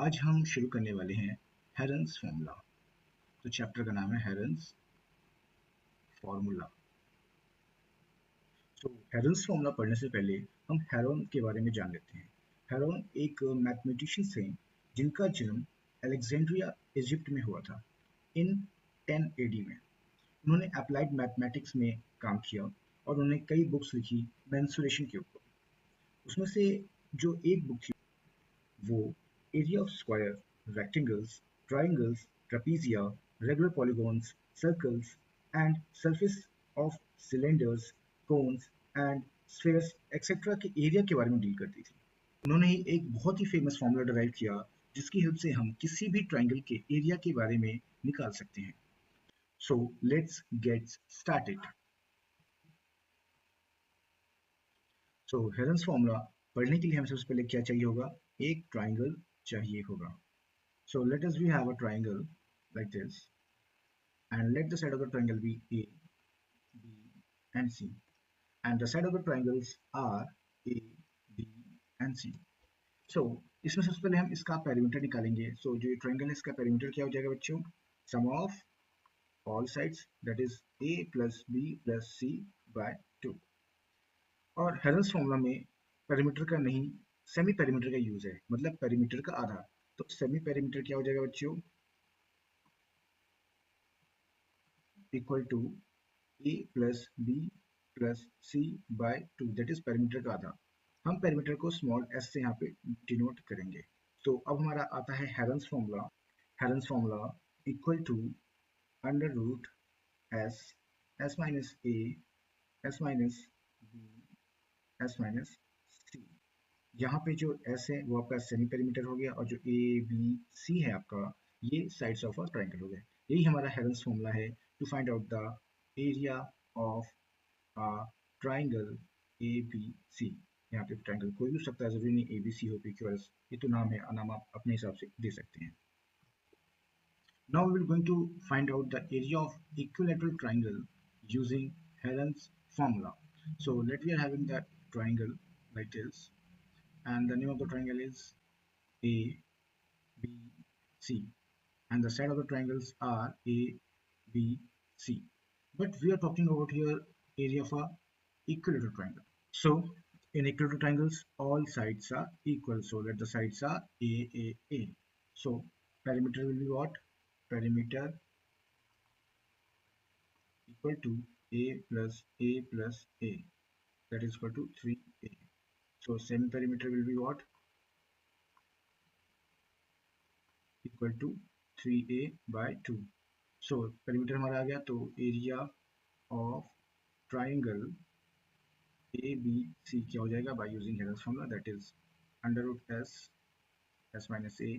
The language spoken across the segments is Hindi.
आज हम शुरू करने वाले हैं हेरन्स फॉर्मूला। तो चैप्टर का नाम है हेरन्स फॉर्मूला। तो हेरन्स फॉर्मूला पढ़ने से पहले हम हेरोन के बारे में जान लेते हैं। हेरोन एक मैथमेटिशियन थे जिनका जन्म अलेक्जेंड्रिया इजिप्ट में हुआ था इन 10 एडी में। उन्होंने अप्लाइड मैथमेटिक्स में काम किया और उन्होंने कई बुक्स लिखी मेंसुरेशन के ऊपर। उसमें से जो एक बुक थी वो area of square, rectangles, triangles, trapezia, regular polygons, circles and surface of cylinders, cones and spheres etcetera के एरिया के बारे में डील करती थी। उन्होंने ही एक बहुत ही फेमस फॉर्मूला डिराइव किया जिसकी हेल्प से हम किसी भी ट्राइंगल के एरिया के बारे में निकाल सकते हैं। So let's get started. So herons formula पढ़ने के लिए हमें सबसे पहले क्या चाहिए होगा? एक ट्राइंगल चाहिए होगा। So let us we have a triangle like this, and let the side of the triangle be A, B, and C, and the side of the triangles are A, B, and C. So इसमें सबसे पहले हम इसका पेरीमीटर निकालेंगे। So जो ये ट्राइंगल है इसका पेरीमीटर क्या हो जाएगा बच्चों? Sum of all sides that is A plus B plus C by 2। और हेरन्स फॉर्मूला में पेरीमीटर का नहीं सेमी पेरीमीटर का यूज है, मतलब पेरीमीटर का आधा। तो सेमी पेरीमीटर क्या हो जाएगा बच्चों? Equal to A plus B plus C by 2, that is perimeter का आधा। हम पेरीमीटर को स्मॉल s से यहाँ पे डिनोट करेंगे। तो अब हमारा आता है Heron's formula. Heron's formula equal to under root s, s minus a, s minus b, s minus c। यहाँ पे जो s है वो आपका सेमी पेरीमीटर हो गया और जो a, b, c है आपका ये साइड्स ऑफ अ ट्राइंगल हो गए। यही हमारा हेरन्स फॉर्मूला है to find out the area of a triangle ABC। यहाँ पे ट्राइंगल कोई भी हो सकता है, जरूरी नहीं ABC हो, PQRS, ये तो नाम है, नाम आप अपने हिसाब से दे सकते हैं। Now we will going to find out the area of equilateral triangle using Heron's formula. So let we are having that triangle like this, and the name of the triangle is ABC, and the side of the triangles are ABC. But we are talking about here area of a equilateral triangle. So in equilateral triangles, all sides are equal. So let the sides are A. So perimeter will be what? Perimeter equal to A plus A plus A. That is equal to 3A. So semi perimeter will be what? Equal to 3A by 2. So perimeter हमारा आ गया, तो area of triangle ABC क्या हो जाएगा? By using Heron's formula, that is under root s minus A,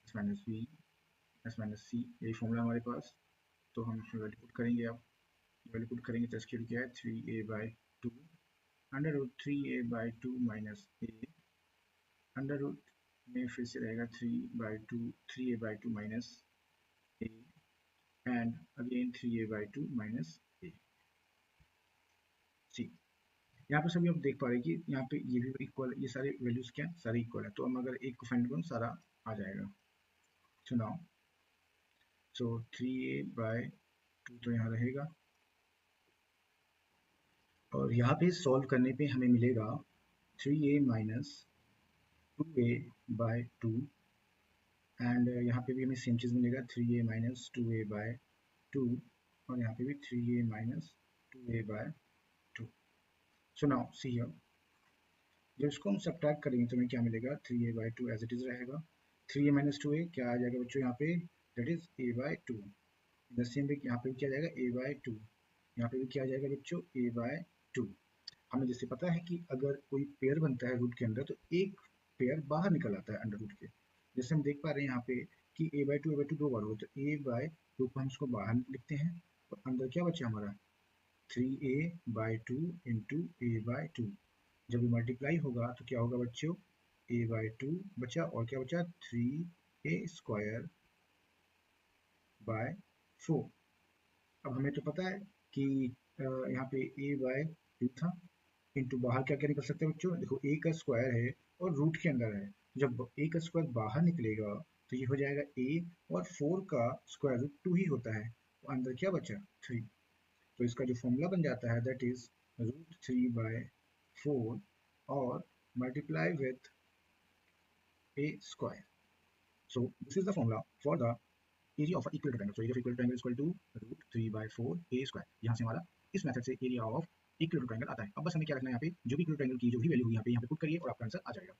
s minus B, s minus C, यही फॉर्मूला हमारे पास। तो हम इसमें वैल्यू पुट करेंगे। अब वैल्यू पुट करेंगे तो इसकी क्या है? 3A by 2 under root 3A by 2 minus A under root में फिर से रहेगा 3A by 2 minus A and again 3A by 2 minus A C। यहाँ पे सभी आप देख पा रहे हैं कि यहाँ पे ये भी इक्वल, ये सारे वैल्यूज क्या सारे इक्वल है। तो हम अगर एक को फाइंड करूँ सारा आ जाएगा। So now so 3A by 2 तो यहाँ रहेगा, और यहाँ पे सॉल्व करने पे हमें मिलेगा 3A माइनस 2A बाय 2 एंड यहाँ पे भी हमें सेम चीज़ मिलेगा 3A माइनस 2A बाय 2 और यहाँ पे भी 3A माइनस 2A by 2। So now see here, जब इसको हम सब्ट्रैक्ट करेंगे तो हमें क्या मिलेगा? 3A bye 2 as it is रहेगा। 3A माइनस 2A क्या आ जाएगा बच्चों? यहाँ पे that is A by 2। In the same way यहाँ पे भी क्या जाएगा? A by 2। यहाँ पे भी क्या आ जाएगा बच्चों? A by 2। हमें जैसे पता है कि अगर कोई पेयर बनता है रूट के अंदर तो एक पेयर बाहर निकल आता है अंडर रूट के। जैसे हम देख पा रहे हैं यहाँ पे कि A बाई 2 दो बार हो, तो A बाई 2 को हम इसको बाहर लिखते हैं और अंदर क्या बचा हमारा? 3A by 2 into A by 2। जब ये मल्टीप्लाई होगा तो क्या होगा बच्चों? A बाई 2 बचा और क्या बचा? 3A² bye 4। अब हमें तो पता है कि यहाँ पे A बाई 2 था, इंटू बाहर क्या क्या निकल सकते हैं बच्चों? देखो A का स्क्वायर है और रूट के अंदर है, जब a का स्क्वायर बाहर निकलेगा तो ये हो जाएगा a, और 4 का स्क्वायर रूट 2 ही होता है, तो अंदर क्या बचा 3। तो इसका जो फॉर्मूला बन जाता है दैट इज √3/4 और multiply with a square. So this is the formula for the area of an equilateral triangle. So area of equilateral triangle is equal to √3/4 a square. यहाँ से हमारा इस मेथड से एरिया ऑफ इक्विलेटरल ट्रायंगल आता है. अब बस हमें क्या रखना है, यहाँ पे जो भी इक्विलेटरल ट्रायंगल की जो भी वैल्यू होगी यहाँ पे पुट करिए और आपका आंसर आ जाएगा.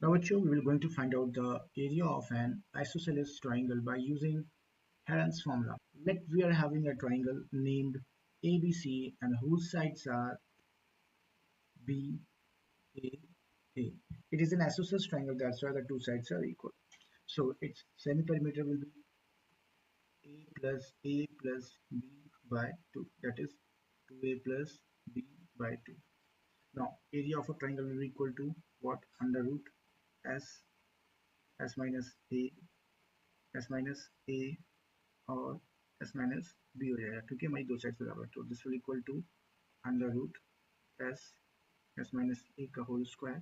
Now बच्चों, we will going to find out the area of an isosceles triangle by using Heron's formula. Let we are having a triangle named ABC and whose sides are B, A, A. It is an isosceles triangle, that's why the two sides are equal. So its semi-perimeter will be A plus B by 2, that is 2A plus B by 2. Now area of a triangle will be equal to what? Under root S, S minus A और S minus B हो जाएगा क्योंकि हमारी दो साइड बराबर. तो this will equal to under root S, S minus A का whole square,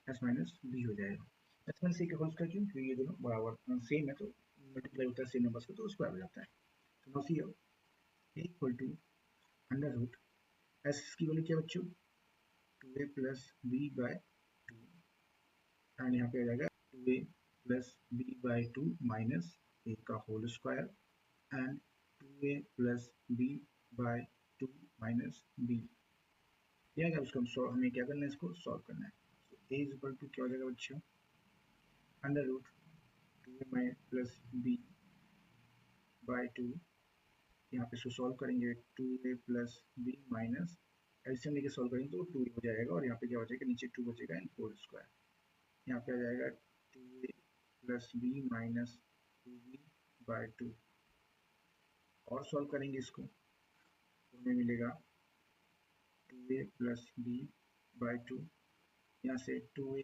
S minus B हो जाएगा. S minus A का होल स्क्वायर क्यों? क्योंकि ये दोनों बराबर सेम है तो मल्टीप्लाई होता है सेम नंबर्स का तो स्क्वायर हो जाता है. तो now see A equal to under root S की वैल्यू क्या बच्चों? 2A plus B by 2 and यहाँ पे आ जाएगा 2A plus B by 2 minus A का whole square and 2A plus B by 2 minus B. यह अगर उसको हमें क्या करना है, इसको सॉल्व करना है. तो A इज इक्वल टू क्या हो जाएगा बच्चों? Under root 2A plus B by 2. यहाँ पे इसको सॉल्व करेंगे 2A plus B minus LCM लेके सॉल्व करेंगे तो 2 हो जाएगा और यहाँ पे क्या हो जाएगा, नीचे 2 बचेगा एंड होल स्क्वायर. यहाँ पे आ जाएगा 2A plus B minus 2B bye 2 और सॉल्व करेंगे इसको तो हमें मिलेगा 2A प्लस B बाय 2. यहाँ से 2A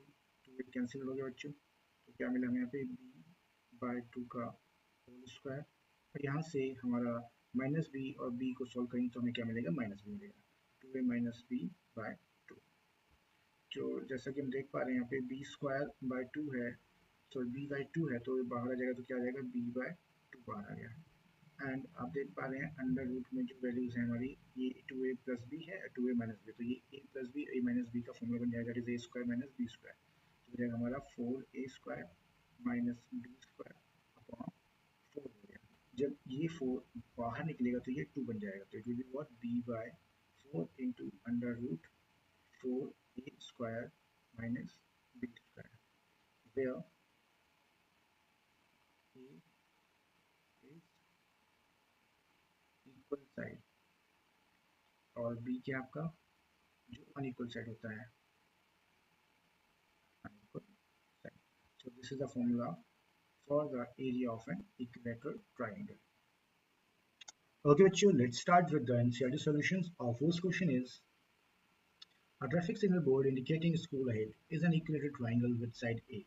कैंसिल हो गया बच्चों तो क्या मिला हमें यहाँ पे B बाय 2 का होल स्क्वायर और यहाँ से हमारा माइनस B और B को सॉल्व करेंगे तो हमें क्या मिलेगा, माइनस B मिलेगा. 2A minus B by 2. जो जैसा कि हम देख पा रहे हैं यहाँ पे B स्क्वायर बाय 2 है, तो B बाय 2 है तो बाहर आ जाएगा तो क्या आ जाएगा, B बाय 2 बाहर आ गया. एंड आप देख पा रहे हैं अंडर रूट में जो वैल्यूज है हमारी, ये 2A प्लस बी है 2A माइनस बी, तो ये A plus B A minus B का फॉर्मूला बन जाएगा, A square minus B square. तो हो जाएगा हमारा 4A square minus B square upon 4 हो गया. जब ये 4 बाहर निकलेगा तो ये 2 बन जाएगा तो it will be what, B by 4 into under root 4A square minus B square, where A is equal side और B क्या आपका जो अनइक्वल साइड होता है, unequal side. So this is the formula for the area of an equilateral triangle. Okay, bachcho, let's start with the NCERT solutions. Our first question is: a traffic signal board indicating school ahead is an equilateral triangle with side A.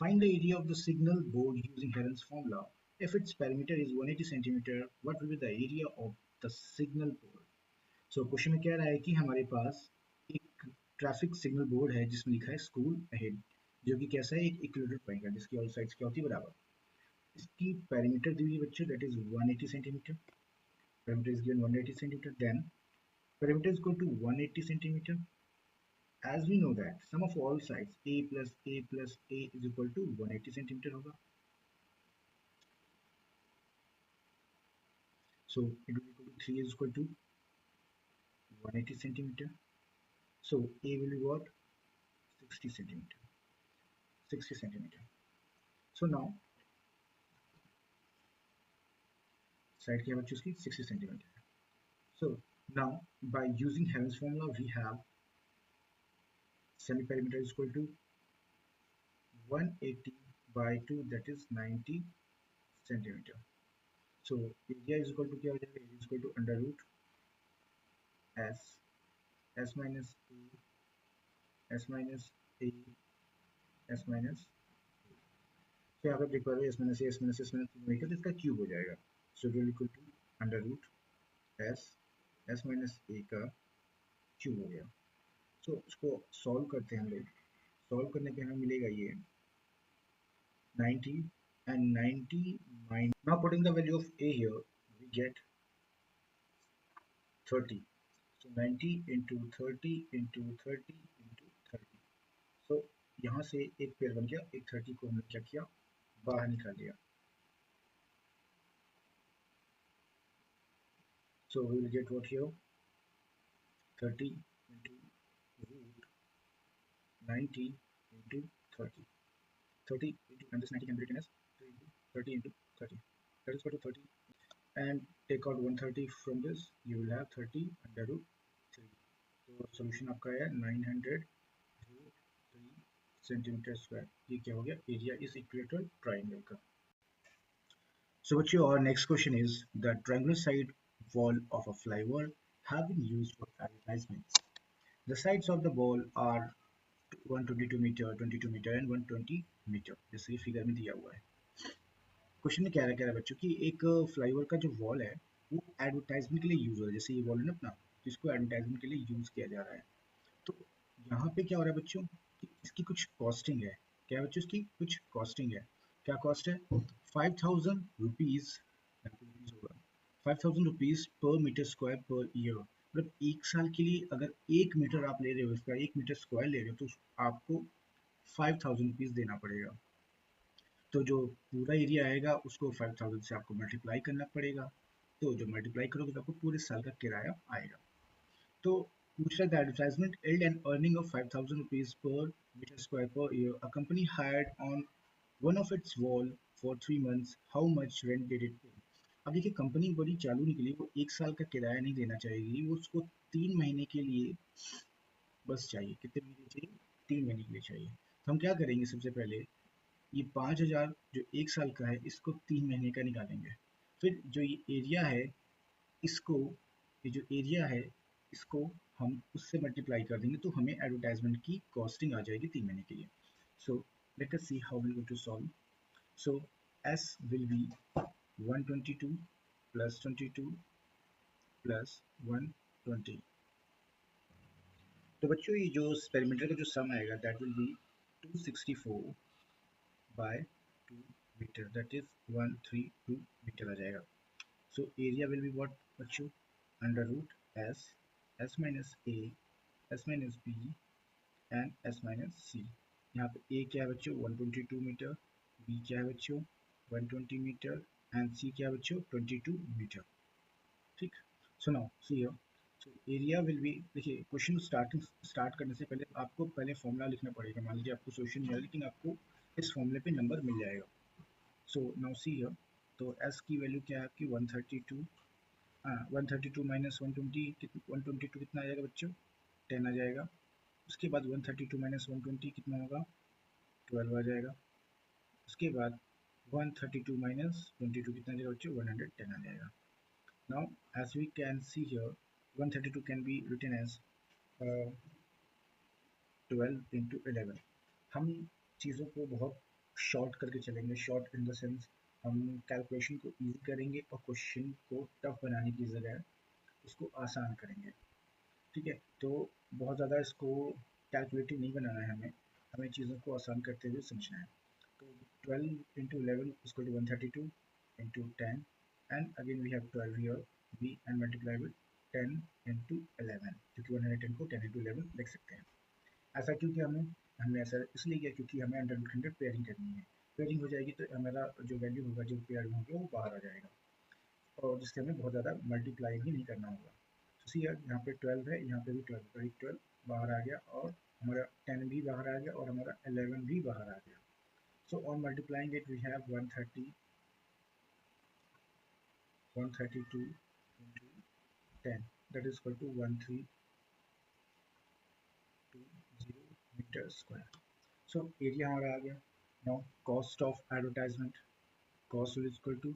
Find the area of the signal board using Heron's formula. If its perimeter is 180 cm, what will be the area of the signal board? So question में कह रहा है कि हमारे पास एक ट्रैफिक सिग्नल बोर्ड है जिसमें लिखा है स्कूल अहेड, जो कि कैसा है, एक इक्विलेटरल ट्रायंगल जिसकी ऑल साइड्स क्या होती है, बराबर. इसकी पेरीमीटर दी हुई है बच्चों, that is 180 centimetre. Perimeter is given 180 centimetre. Then perimeter is equal to 180 centimetre. as we know that sum of all sides a plus a plus a is equal to 180 centimetre होगा. so it will be equal to 3 is equal to 180 centimeter. So a will be what, 60 centimeter. 60 centimeter. So now side क्या बच्चों उसकी 60 centimeter. So now by using Heron's formula we have semi perimeter is equal to 180 by 2, that is 90 centimeter. So area is equal to क्या हो जाएगा, area is equal to under root s minus a s minus a. तो यहाँ पे देख पा रहे हो s minus a s minus मिलकर तो इसका क्यूब हो जाएगा. So it will equal to under root s minus a का क्यूब हो गया. तो इसको सॉल्व करते हैं हम लोग. सॉल्व करने पे हमें मिलेगा ये 90 and 90 minus, now putting the value of a here, we get 30. So 90 into 30 into 30 into 30. So यहाँ से एक पेयर बन गया, एक 30 को हमने क्या किया, बाहर निकाल दिया. So we will get what here, 30 into root 90 into 30. 30 into, and this 90 can be written as 3 into 30 into 30. That is equal to 30. And take out 130 from this, you will have 30 under root 3. तो सोल्यूशन आपका है 900 रूट 3 सेंटीमीटर स्क्वायर. ये क्या हो गया, एरिया इस इक्वेटोरियल ट्राइंगल का. So बच्चों, our next question is, the triangular side wall of a flywall have been used for advertisements. The sides of the wall are 122 meter, 22 meter and 120 meter. जैसे फिगर में दिया हुआ है. क्वेश्चन में क्या कह रहा है बच्चों कि एक फ्लाईओवर का जो वॉल है वो एडवर्टाइजमेंट के लिए यूज हो रहा है. जैसे ये वॉल है ना अपना, जिसको एडवर्टाइजमेंट के लिए यूज किया जा रहा है. तो यहाँ पे क्या हो रहा है बच्चों कि इसकी कुछ कॉस्टिंग है. क्या है बच्चों, इसकी कुछ कॉस्टिंग है. क्या कॉस्ट है, 5000 रुपीज होगा, 5000 rupees per metre square per year. मतलब एक साल के लिए अगर 1 मीटर आप ले रहे हो, इसका 1 मीटर स्क्वायर ले रहे हो, तो आपको 5000 रुपीज देना पड़ेगा. तो जो पूरा एरिया आएगा उसको 5000 से आपको मल्टीप्लाई करना पड़ेगा. तो जो मल्टीप्लाई करोगे तो आपको पूरे साल का किराया आएगा. तो पूछ रहा है advertisement yield and earning of 5000 rupees per metre square per year. A company hired on one of its wall for 3 months. How much rent did it pay. अब देखिए, कंपनी बड़ी चालू निकली, वो एक साल का किराया नहीं देना चाहेगी, वो उसको 3 महीने के लिए बस चाहिए. कितने महीने चाहिए, 3 महीने के लिए चाहिए. तो हम क्या करेंगे, सबसे पहले ये 5000 जो एक साल का है इसको 3 महीने का निकालेंगे. फिर जो ये एरिया है इसको, ये जो एरिया है इसको हम उससे मल्टीप्लाई कर देंगे, तो हमें एडवर्टाइजमेंट की कॉस्टिंग आ जाएगी 3 महीने के लिए. So let us see how will go to solve. So S will be 122 plus 22 plus 120. तो बच्चों, ये जो पेरीमीटर का जो सम आएगा that will be 264 by 2 metre, that is 132 metre आ जाएगा. So area will be what बच्चों, under root s, s minus a, s minus b and s minus c. यहाँ पे a क्या है बच्चों, 122 मीटर, b क्या है बच्चों 120 मीटर and c क्या है बच्चों 22 मीटर. ठीक. So now see here, so area will be, देखिए क्वेश्चन स्टार्ट करने से पहले आपको पहले फॉर्मूला लिखना पड़ेगा. मान लीजिए आपको सोल्यूशन मिला लेकिन आपको इस फॉर्मूले पे नंबर मिल जाएगा. सो नाउ सी हियर, तो s की वैल्यू क्या है आपकी 132. 132 माइनस 120, 122 कितना आ जाएगा बच्चों, 10 आ जाएगा. उसके बाद 132 माइनस 120 कितना होगा, 12 आ जाएगा. उसके बाद 132 माइनस 22 कितना आ जाएगा बच्चों, 110 आ जाएगा. Now as we can see here, 132 can be written as 12 into 11. हम चीज़ों को बहुत शॉर्ट करके चलेंगे. शॉर्ट इन द सेंस हम कैलकुलेशन को इजी करेंगे और क्वेश्चन को टफ बनाने की जगह उसको आसान करेंगे. ठीक है, तो बहुत ज़्यादा इसको कैलकुलेटिव नहीं बनाना है, हमें हमें चीज़ों को आसान करते हुए समझना है. तो 12 इंटू 11 इसको to 132 into 10 and again we have 12 here, we and multiply with 10 into 11, क्योंकि 110 को 10 इंटू 11 लिख सकते हैं. ऐसा क्यों किया हमने ऐसा इसलिए किया क्योंकि हमें अंडर रूट 100 पेयरिंग करनी है. पेयरिंग हो जाएगी तो हमारा जो वैल्यू होगा, जो पेयर होंगे वो बाहर आ जाएगा, और जिससे हमें बहुत ज़्यादा मल्टीप्लाई भी नहीं करना होगा. तो सी यहाँ पे 12 है, यहाँ पे भी 12, तो 12 बाहर आ गया और हमारा 10 भी बाहर आ गया और हमारा 11 भी बाहर आ गया. So on multiplying it we have 132 into 10, that is equal to 1320 meter square. So area हमारा आ गया. Now cost of advertisement, cost is equal to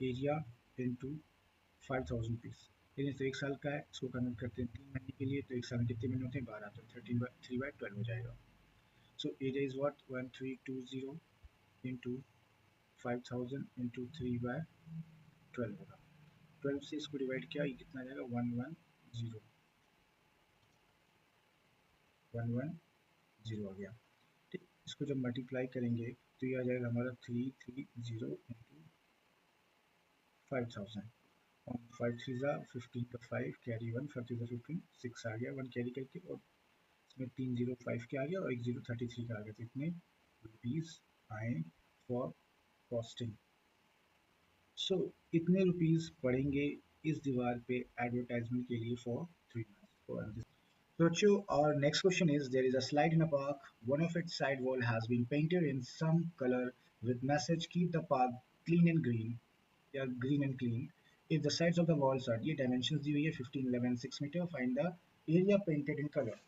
area into 5000 rupees. लेकिन तो एक साल का है, इसको कन्वर्ट करते हैं 3 महीने के लिए, तो एक साल में कितने महीने होते हैं, 12, तो 3/12 हो जाएगा. So area is what 1320 into 5000 into 3/12 होगा. 12 से इसको डिवाइड किया, ये कितना आ जाएगा 110 आ गया. इसको जब मल्टीप्लाई करेंगे तो ये आ जाएगा हमारा 330 इंटू 5000 और 5 थ्री ज़ा 15 का 5 कैरी 1 5 थ्री ज़ा 15 6 आ गया 1 कैरी करके, और इसमें 305 के आ गया और 1033 का आ गया, तो इतने रुपीज़ आए फॉर कॉस्टिंग। सो इतने रुपीज़ पड़ेंगे इस दीवार पे एडवर्टाइजमेंट के लिए for 3 months. So, our next question is, there is a slide in a park. One of its side wall has been painted in some color with message keep the park clean and green. Yeah, green and clean. If the sides of the walls are, ये dimensions दी हुई है 15, 11, 6 metre. Find the area painted in color.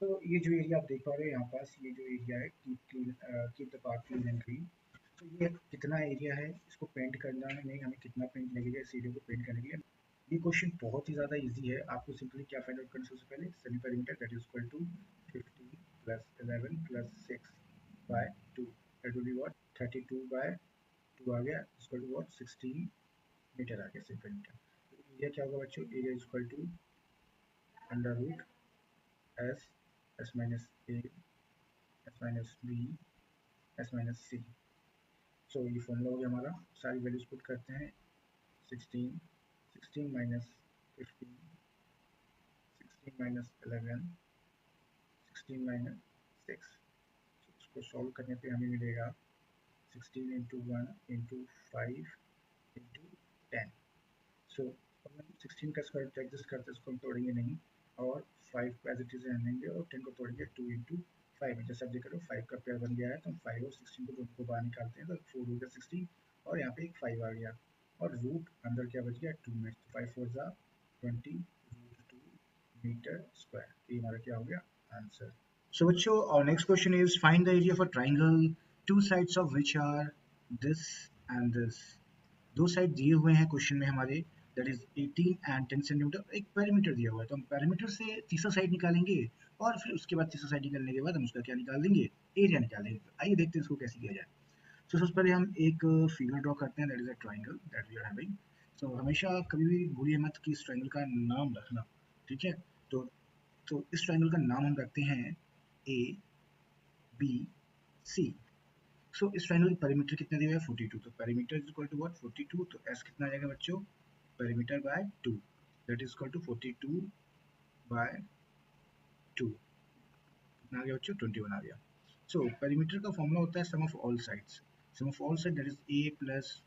So ये जो एरिया आप देख पा रहे हैं यहाँ पास, ये जो एरिया है keep the park clean and green. तो ये कितना एरिया है, इसको पेंट करना है, नहीं हमें कितना पेंट लगेगा इस एरिया को पेंट करने के लिए। ये क्वेश्चन बहुत ही ज़्यादा इजी है। आपको सिंपली क्या फाइंड आउट करना है, सबसे पहले semi perimeter that is equal to 15 plus 11 plus 6 by 2, that will be what 32 by 2 आ गया, इक्वल टू व्हाट 16 मीटर आ गया सेमी पेरीमीटर। तो एरिया क्या होगा बच्चों, area is equal to under root S S minus A S minus B S minus C. So ये फॉर्मूला हो गया हमारा, सारी वैल्यूज पुट करते हैं। 16 16 माइनस 15 16 माइनस 11 16 माइनस 6। इसको सॉल्व करने पे हमें मिलेगा 16 इंटू 1 इंटू 5 इंटू 10। सो अब हम 16 का स्क्वायर एडजस्ट करते हैं, इसको हम तोड़ेंगे नहीं, और 5 को एज इट इज रहने देंगे और 10 को तोड़ेंगे 2 इंटू 5। जैसे आप देख रहे हो 5 का पेयर बन गया है, तो हम 5 और 16 को दोनों को बाहर निकालते हैं, तो 4 हो गया 16 और यहाँ पे एक 5 आ गया, और रूट अंदर क्या बच गया 2 में, 5 4 ज़ा 20 रूट 2 मीटर स्क्वायर। ये हमारा क्या हो गया answer. So, Vacho, our next question is, find the area of a triangle, two sides of which are this and this. दो साइड दिए हुए हैं क्वेश्चन में हमारे, दैट इज 18 एंड 10 सेंटीमीटर, एक पैरामीटर दिया हुआ है, तो हम पैरामीटर से तीसरा साइड निकालेंगे और फिर उसके बाद तीसरा साइड निकालने के बाद हम उसका क्या निकाल देंगे, एरिया निकाल देंगे। तो आइए देखते हैं इसको कैसे किया जाए। तो सबसे पहले हम एक फिगर ड्रॉ करते हैं, that is a triangle that we are having. So हमेशा कभी भी भूलिए मत कि इस ट्राइंगल का नाम रखना, ठीक है। तो इस ट्राइंगल का नाम हम रखते हैं ए बी सी। सो इस ट्राइंगल का पेरीमीटर कितना दिया हुआ है 42, तो perimeter is equal to what 42, तो एस कितना आ जाएगा बच्चों, perimeter by 2, that is equal to 42 by 2, कितना आ गया बच्चों 21 आ गया। सो पेरीमीटर का फॉर्मूला होता है sum of all sides, sum of all side that is A plus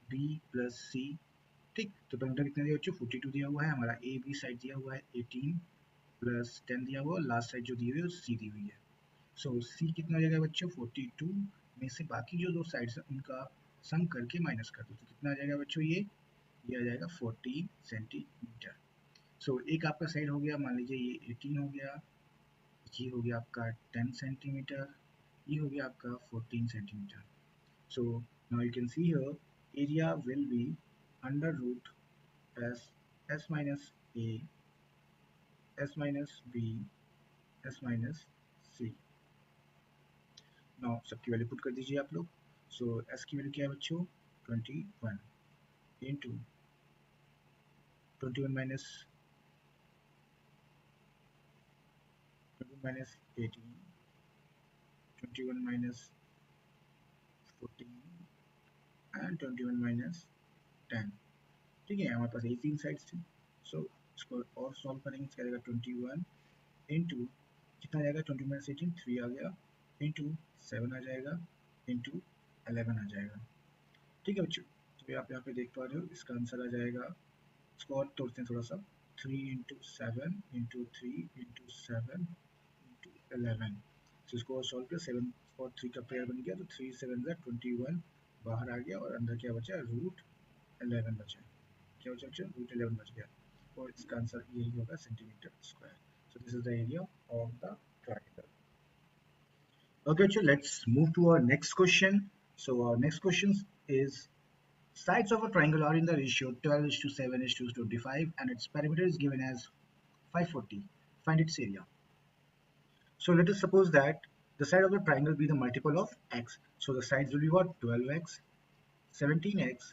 b plus c, ठीक। तो पेरीमीटर कितना दिया बच्चों 42 दिया हुआ है, हमारा ए बी साइड दिया हुआ है 18 प्लस 10 दिया हुआ है, लास्ट साइड जो दी हुई है सी दी हुई है। सो सी कितना हो जाएगा बच्चों 42 में से बाकी जो दो साइड्स हैं उनका सम करके माइनस कर दो, तो कितना आ जाएगा बच्चों, ये आ जाएगा 40 सेंटीमीटर। सो एक आपका साइड हो गया, मान लीजिए ये 18 हो गया, ये हो गया आपका 10 सेंटीमीटर, ये हो गया आपका 14 centimetre. So now you can see here area will be under root S S minus A S minus B S minus C. Now सबकी वैल्यू पुट कर दीजिए आप लोग। सो एस की वैल्यू क्या है बच्चों 21 into 21 minus 18 21 minus 14 and 21 minus 10, ठीक है। हमारे पास 18 साइड्स थी। सो इसको और सॉल्व करेंगे, इसका आएगा 21 इंटू कितना आ जाएगा 20 माइनस 18 3 आ गया, इंटू 7 आ जाएगा, इंटू 11 आ जाएगा, ठीक है बच्चों। तो आप यहाँ पे देख पा रहे हो इसका आंसर आ जाएगा, इसको और तोड़ते हैं थोड़ा सा, 3 इंटू 7 इंटू 3 इंटू 7 इंटू 11। तो इसको और सॉल्व किया, 7 और 3 का पेयर बन गया, तो 3 7 ज़ा 21 बाहर आ गया, और अंदर क्या बचा रूट 11 बचा, क्या बचा बच्चों रूट 11 बच गया, और इसका आंसर यही होगा centimetre square. So this is the area of the triangle. Okay, so let's move to our next question. So our next question is, sides of a triangle are in the ratio 12 is to 7 is to 25 and its perimeter is given as 540. Find its area. So let us suppose that the side of the triangle be the multiple of x. So the sides will be what 12x, 17x,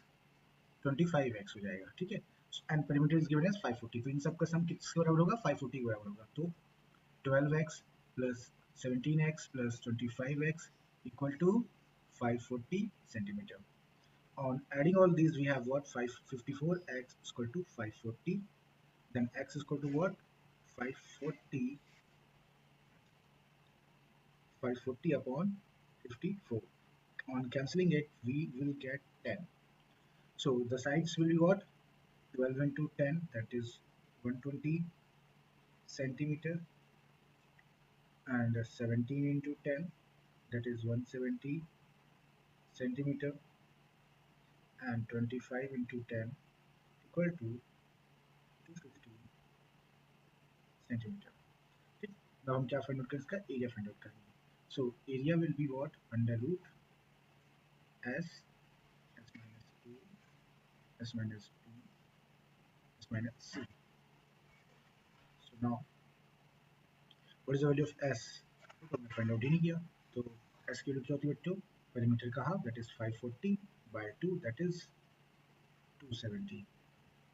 25x हो जाएगा, ठीक है। And perimeter is given as 540. तो इन सब का सम किसके बराबर होगा 540 के बराबर होगा। तो 12x plus 17x plus 25x equal to 540 centimeter. On adding all these, we have what? 554x is equal to 540. Then x is equal to what? 540, 540 upon 54. On cancelling it, we will get 10. So the sides will be what? 12 into 10, that is 120 centimeter, and 17 into 10, that is 170 centimeter, and 25 into 10 equal to 250 centimeter. ठीक, now हम क्या फाइंड आउट करें, इसका एरिया फाइंड आउट करेंगे. So area will be what? Under root S, S minus A, S minus B, S minus C. So now what is the value of S? तो हमने फाइंड आउट ही नहीं किया. तो एस की वैल्यू क्या होती है बच्चों? पेरीमीटर का half, that is 540 by 2, that is 270.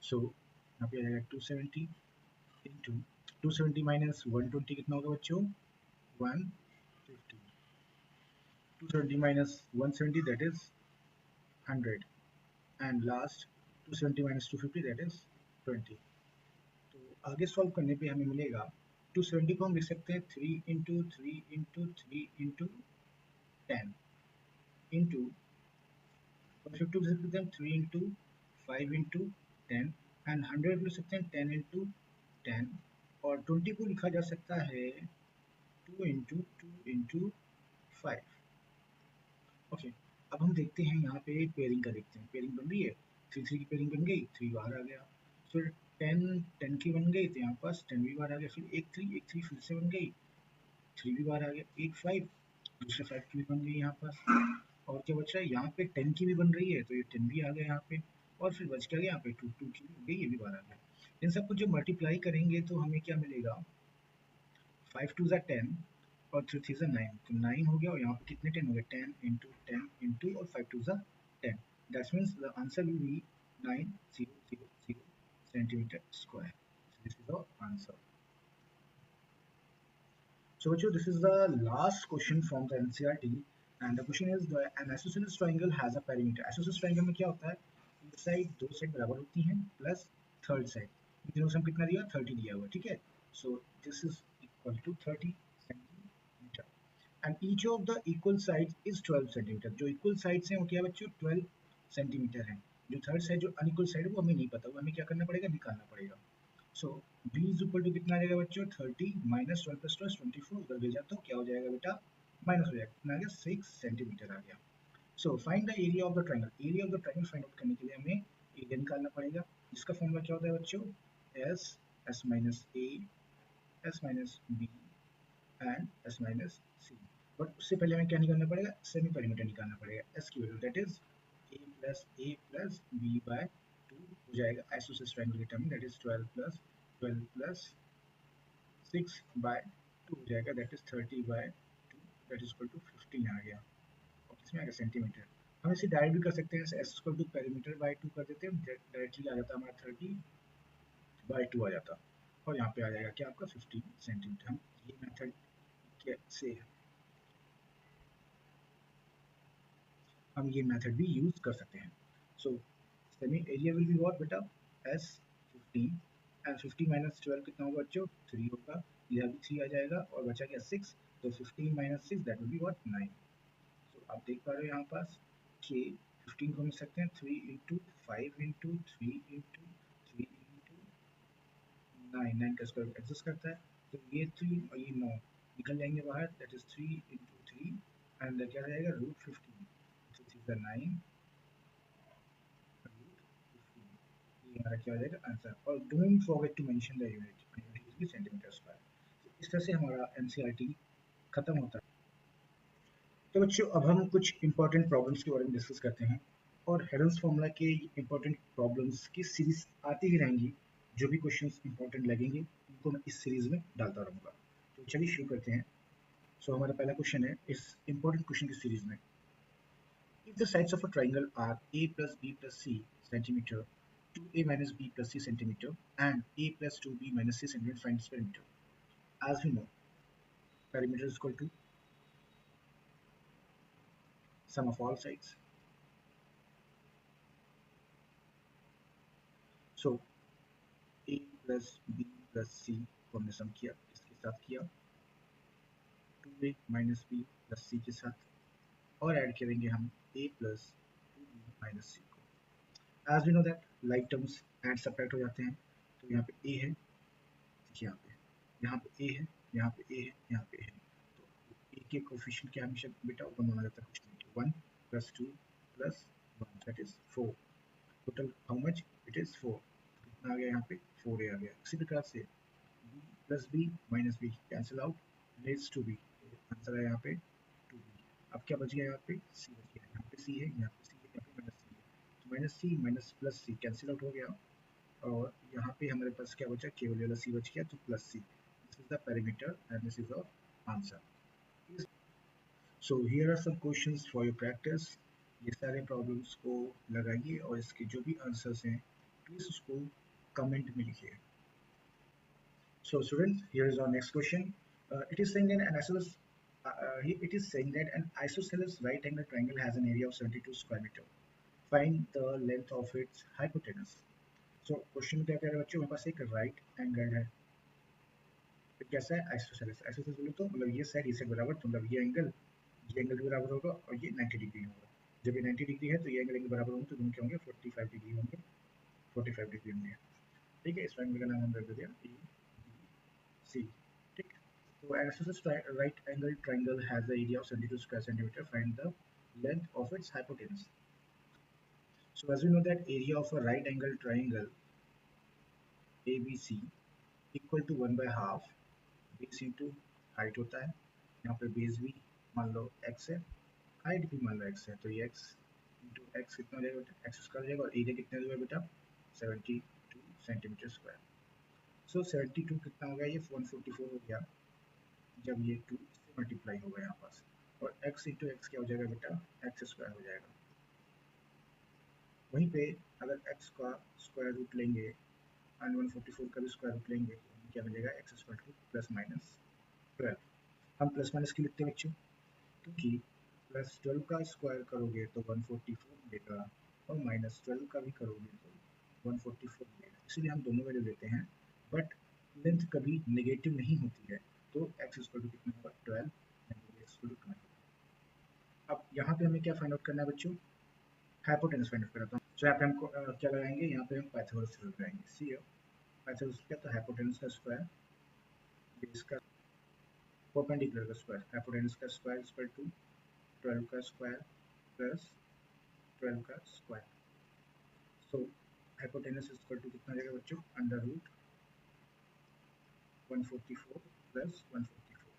So यहाँ पे आ जाएगा 270 इंटू 270 माइनस 120 कितना होगा बच्चों? 150. 270 minus 170, that is 100, and last 270 minus 250, that is 20. तो आगे सॉल्व करने पे हमें मिलेगा 270 को हम लिख सकते हैं 3 इंटू 3 इंटू 3 इंटू 10 इंटू 150 लिख सकते हैं 3 इंटू 5 इंटू 10, एंड 100 लिख सकते हैं 10 इंटू 10, और 20 को लिखा जा सकता है 2 इंटू 2 इंटू 5. ओके, अब हम देखते हैं यहाँ पे पेयरिंग का. देखते हैं पेयरिंग बन रही है. 3 3 की पेयरिंग बन गई, 3 बाहर आ गया. फिर 10 10 की बन गई, तो यहाँ पास 10 भी बाहर आ गया. फिर 1 3 फिर से बन गई, 3 भी बाहर आ गया. 1 5, दूसरे 5 की भी बन गई यहाँ पास. और क्या बच रहा है? यहाँ पे 10 की भी बन रही है, तो ये 10 भी आ गया यहाँ पे. और फिर बच क्या गया यहाँ पे? 2 2 की भी बन गई, ये भी बाहर आ गया. इन सबको जो मल्टीप्लाई करेंगे तो हमें क्या मिलेगा? 5 2 ज़ा 10 और 3 3 ज़ा 9, तो 9 हो गया. और यहाँ पे कितने 10 हो गए? 10 इंटू और 5 2 ज़ा 10. That means the answer will be 9000 centimeter square. So this is the answer. So bachcho, this is the last question from the NCERT, and the question is an isosceles triangle has a perimeter. Isosceles triangle में क्या होता है? एक साइड, दो साइड बराबर होती हैं प्लस थर्ड साइड. इन तीनों से हम कितना दिया? 30 दिया हुआ. ठीक है. So this is equal to 30 centimeter, and each of the equal sides is 12 centimeter. जो equal sides हैं वो क्या बच्चों? 12 centimeter हैं. जो थर्ड साइड, जो अनइक्वल साइड है वो हमें नहीं पता, वो हमें क्या करना पड़ेगा? निकालना पड़ेगा. सो b इज इक्वल टू कितना आ जाएगा बच्चों? 30 माइनस 12 प्लस 12 24. उधर भेजा तो क्या हो जाएगा बेटा? माइनस हो जाएगा. कितना आ गया? 6 सेंटीमीटर आ गया. So find the area of the triangle. Area of the triangle find out करने के लिए हमें एरिया निकालना पड़ेगा, जिसका फॉर्मूला क्या होता है बच्चों? S, S minus A, S minus B and S minus C. But उससे पहले हमें क्या निकालना पड़ेगा? सेमी पेरीमीटर निकालना पड़ेगा. एस की value that is A plus B by 2 हो जाएगा आइसोसेलेस ट्रायंगल के टर्म में. दैट इज 12 प्लस 6 बाय 2 हो जाएगा, that is 30 by 2, that is equal to 15 आ गया. और किसमें आ गया? सेंटीमीटर. हम इसे डायरेक्ट भी कर सकते हैं, S equal to perimeter by 2 कर देते हैं, डायरेक्टली आ जाता है हमारा 30 बाय 2 आ जाता. और यहाँ पे आ जाएगा क्या आपका? 15 सेंटीमीटर. हम ये मेथड से हम ये मेथड भी यूज कर सकते हैं. So semi area will be what बेटा? एस 15, एंड 50 माइनस 12 कितना होगा बच्चों? 3 होगा. इधर भी 3 आ जाएगा और बचा गया 6, तो 15 minus 6 that will be what? 9. सो आप देख पा रहे हो यहाँ पास कि 15 को हम लिख सकते हैं 3 इंटू 5 इंटू 3 इंटू 3 इंटू 9. 9 का स्क्वायर एग्जिस्ट करता है, तो ये 3 और ये 9 निकल जाएंगे बाहर. दैट इज 3 इंटू 3, एंड क्या रहेगा? Root 15. This is the 9 root 15. ये हमारा क्या हो जाएगा? आंसर. और don't forget to mention the unit. Unit is centimetre square. इस तरह से हमारा एनसीईआरटी खत्म होता है. तो बच्चों, अब हम कुछ इंपॉर्टेंट प्रॉब्लम्स के बारे में डिस्कस करते हैं, और हेडन्स फॉर्मूला के इंपॉर्टेंट प्रॉब्लम्स की सीरीज आती ही रहेंगी. जो भी क्वेश्चंस इंपॉर्टेंट लगेंगे उनको मैं इस सीरीज में डालता रहूँगा. तो चलिए शुरू करते हैं. सो हमारा पहला क्वेश्चन है इस इंपॉर्टेंट क्वेश्चन की सीरीज में. If the sides of a triangle are a plus b plus c centimeter, 2a minus b plus c centimeter, and a plus 2b minus c centimeter, find its perimeter. As we know, perimeter is equal to sum of all sides. So a plus b plus c को हमने सम किया, इसके साथ किया 2a minus b plus c के साथ, और ऐड करेंगे हम a plus 2b minus c को. As we know that like terms add subtract हो जाते हैं, तो यहाँ पे a है, देखिए यहाँ पे a है, यहाँ पे a है, यहाँ पे a है, तो a के कोफिशिएंट क्या हमेशा बेटा 1 होना रहता है, कुछ नहीं, 1 plus 2 plus 1 that is 4. Total how much, it is 4. कितना आ गया यहाँ पे 4a आ गया. इसी प्रकार से b plus b minus b cancel out, let's two b, answer है यहाँ पे 2b. अब क्या बच गया यहाँ पे, c बच गया, यहाँ पे c है, यहाँ पे c है, यहाँ पे माइनस c है, तो minus c minus plus c cancel out हो गया, और यहाँ पे हमारे पास क्या बचा, केवल वाला c बच गया, तो plus c. This is the perimeter and this is our answer. So here are some questions for your practice. ये सारे प्रॉब्लम्स को लगाइए और इसके जो भी आंसर्स हैं प्लीज उसको कमेंट में लिखिए. So students, here is our next question. It is saying that an isosceles right angle triangle has an area of 72 square meter. Find the length of its hypotenuse. So question क्या कह रहे हैं बच्चों, मेरे पास एक राइट एंगल है, तो कैसा है, आइसोसेलेस. आइसोसेलेस बोले तो मतलब ये साइड बराबर, तो मतलब ये एंगल भी बराबर होगा और ये 90 डिग्री होगा. जब ये 90 डिग्री है तो ये एंगल बराबर होंगे, तो दोनों क्या होंगे, 45 डिग्री होंगे, 45 डिग्री होंगे. ठीक है, इस एंगल का नाम हम रख दिया ए बी सी. ठीक, तो isosceles right angle triangle has the area of 72 square centimetre. Find the length of its hypotenuse. So as we know that area of a right angle triangle ABC equal to 1 by half base into height होता है. यहाँ पे बेस भी मान लो x है, हाइट भी मान लो x है, तो ये x इंटू एक्स कितना हो जाएगा बेटा, एक्स स्क्वायर हो जाएगा, और एरिया कितना हो बेटा 72 सेंटीमीटर स्क्वायर. सो 72 कितना हो गया, ये 144 हो गया जब ये 2 से मल्टीप्लाई होगा यहाँ पास, और x इंटू एक्स क्या हो जाएगा बेटा, एक्स स्क्वायर हो जाएगा. वहीं पे अगर x का स्क्वायर रूट लेंगे एंड 144 का भी स्क्वायर रूट लेंगे तो क्या मिलेगा, x square two plus minus 12. हम प्लस माइनस क्यों लिखते हैं बच्चों, क्योंकि प्लस 12 का स्क्वायर करोगे तो 144 मिलेगा, और माइनस 12 का भी करोगे तो 144 मिलेगा, इसलिए हम दोनों वैल्यू लेते हैं. बट लेंथ कभी नेगेटिव नहीं होती है, तो एक्स स्क्वायर टू कितना होगा 12 एंड एक्स स्क्वायर टू 20. अब यहाँ पे हमें क्या फाइंड आउट करना है बच्चों, हाइपोटेन्यूज फाइंड आउट करना था. तो यहाँ पे हमको क्या लगाएंगे, यहाँ पे हम पाइथागोरस थ्योरम लगाएंगे. सी पाइथागोरस क्या, तो हाइपोटेन्यूज का स्क्वायर बेस का परपेंडिकुलर का स्क्वायर, हाइपोटेन्यूज का स्क्वायर इक्वल टू 12 का स्क्वायर प्लस 12 का square. So hypotenuse equal to कितना जाएगा बच्चों, अंडर रूट 144 प्लस 144.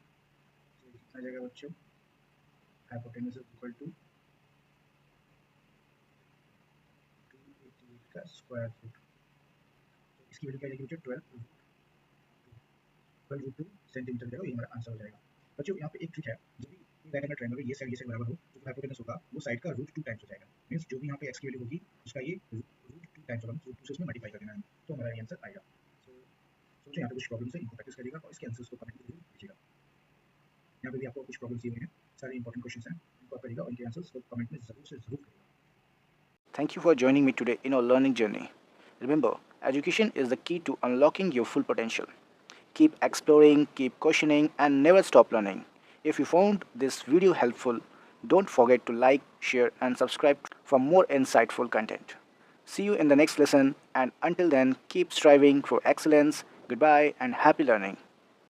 तो कितना जाएगा बच्चों, हाइपोटेन्यूज इक्वल टू 288 का स्क्वायर रूट. तो इसकी वैल्यू क्या जाएगी बच्चों, 12 रूट 2 सेंटीमीटर जाएगा, ये हमारा आंसर हो जाएगा. बच्चों यहाँ पे एक ट्रिक है, जब भी राइट एंगल ट्रायंगल ये साइड बराबर हो तो हाइपोटेन्यूज होगा वो साइड का रूट 2 टाइम्स हो जाएगा. मींस जो भी यहाँ पे x की वैल्यू होगी उसका ये रूट 2 टाइम्स होगा, रूट 2 से उसमें मल्टीप्लाई कर देना है, तो हमारा ये आंसर आएगा. सो सोचो यहाँ पे कुछ प्रॉब्लम्स है, इनको प्रैक्टिस करिएगा और इसके आंसर्स को कमेंट में जरूर लिखिएगा. यहाँ पे भी आपको कुछ प्रॉब्लम्स दिए हुए हैं, सारे इंपॉर्टेंट क्वेश्चंस हैं, इनको आप करिएगा और इनके आंसर्स को कमेंट में जरूर से जरूर करिएगा. Thank you for joining me today in our learning journey. Remember, education is the key to unlocking your full potential. Keep exploring, keep questioning, and never stop learning. If you found this video helpful, don't forget to like, share, and subscribe for more insightful content. See you in the next lesson, and until then, keep striving for excellence. Goodbye and happy learning.